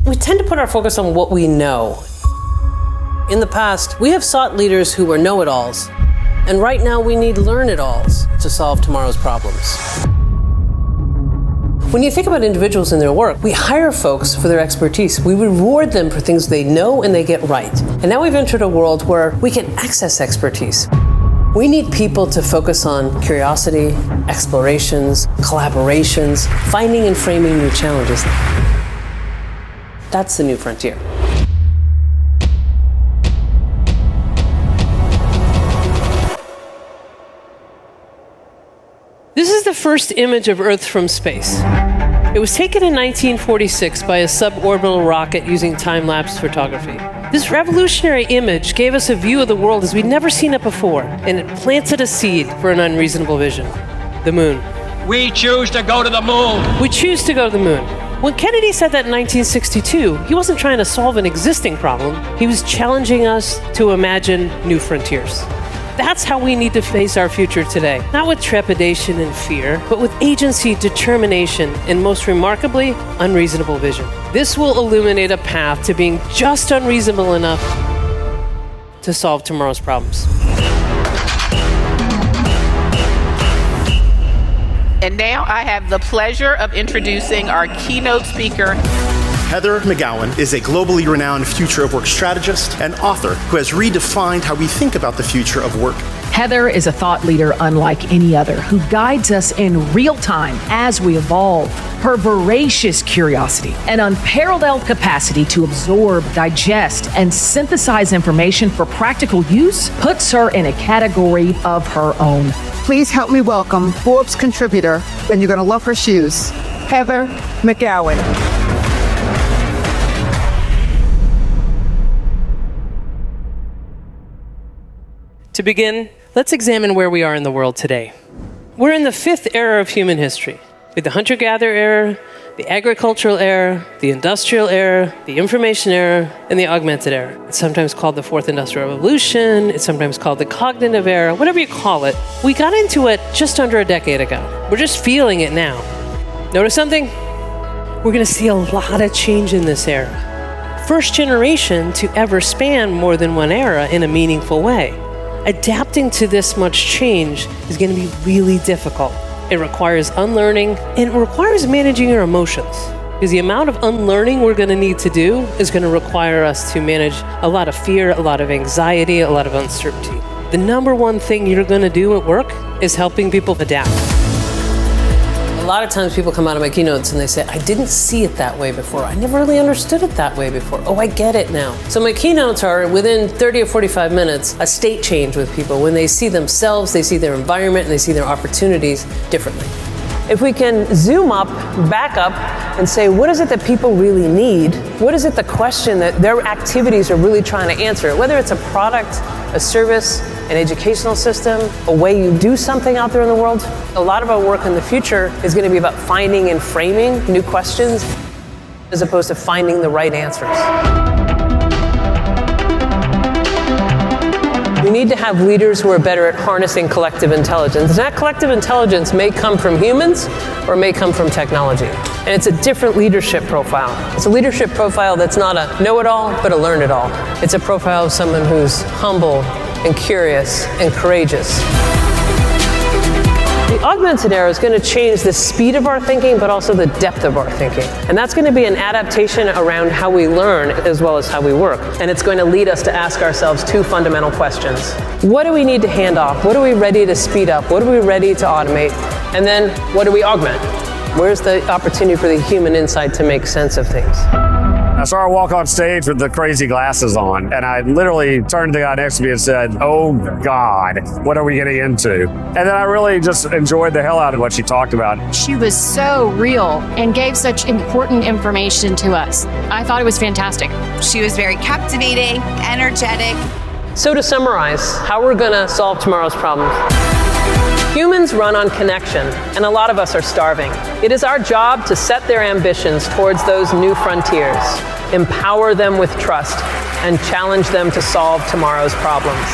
We tend to put our focus on what we know. In the past, we have sought leaders who were know-it-alls, and right now we need learn-it-alls to solve tomorrow's problems. When you think about individuals in their work, we hire folks for their expertise. We reward them for things they know and they get right. And now we've entered a world where we can access expertise. We need people to focus on curiosity, explorations, collaborations, finding and framing new challenges. That's the new frontier. This is the first image of Earth from space. It was taken in 1946 by a suborbital rocket using time-lapse photography. This revolutionary image gave us a view of the world as we'd never seen it before, and it planted a seed for an unreasonable vision: the moon. We choose to go to the moon. We choose to go to the moon. When Kennedy said that in 1962, he wasn't trying to solve an existing problem. He was challenging us to imagine new frontiers. That's how we need to face our future today. Not with trepidation and fear, but with agency, determination, and most remarkably, unreasonable vision. This will illuminate a path to being just unreasonable enough to solve tomorrow's problems. And now I have the pleasure of introducing our keynote speaker. Heather McGowan is a globally renowned future of work strategist and author who has redefined how we think about the future of work. Heather is a thought leader unlike any other who guides us in real time as we evolve. Her voracious curiosity and unparalleled capacity to absorb, digest, and synthesize information for practical use puts her in a category of her own. Please help me welcome Forbes contributor, and you're going to love her shoes, Heather McGowan. To begin, let's examine where we are in the world today. We're in the fifth era of human history, with the hunter-gatherer era, the agricultural era, the industrial era, the information era, and the augmented era. It's sometimes called the fourth industrial revolution. It's sometimes called the cognitive era, whatever you call it. We got into it just under a decade ago. We're just feeling it now. Notice something? We're going to see a lot of change in this era. First generation to ever span more than one era in a meaningful way. Adapting to this much change is going to be really difficult. It requires unlearning, and it requires managing your emotions. Because the amount of unlearning we're going to need to do is going to require us to manage a lot of fear, a lot of anxiety, a lot of uncertainty. The number one thing you're going to do at work is helping people adapt. A lot of times people come out of my keynotes and they say, I didn't see it that way before. I never really understood it that way before. Oh, I get it now. So my keynotes are, within 30 or 45 minutes, a state change with people. When they see themselves, they see their environment, and they see their opportunities differently. If we can zoom up, back up, and say, what is it that people really need? What is it the question that their activities are really trying to answer? Whether it's a product, a service, an educational system, a way you do something out there in the world. A lot of our work in the future is going to be about finding and framing new questions as opposed to finding the right answers. We need to have leaders who are better at harnessing collective intelligence. And that collective intelligence may come from humans or may come from technology. And it's a different leadership profile. It's a leadership profile that's not a know-it-all, but a learn-it-all. It's a profile of someone who's humble and curious and courageous. The augmented era is going to change the speed of our thinking, but also the depth of our thinking. And that's going to be an adaptation around how we learn as well as how we work. And it's going to lead us to ask ourselves two fundamental questions. What do we need to hand off? What are we ready to speed up? What are we ready to automate? And then what do we augment? Where's the opportunity for the human insight to make sense of things? I saw her walk on stage with the crazy glasses on, and I literally turned to the guy next to me and said, oh God, what are we getting into? And then I really just enjoyed the hell out of what she talked about. She was so real and gave such important information to us. I thought it was fantastic. She was very captivating, energetic. So to summarize, how we're going to solve tomorrow's problems. Humans run on connection, and a lot of us are starving. It is our job to set their ambitions towards those new frontiers, empower them with trust, and challenge them to solve tomorrow's problems.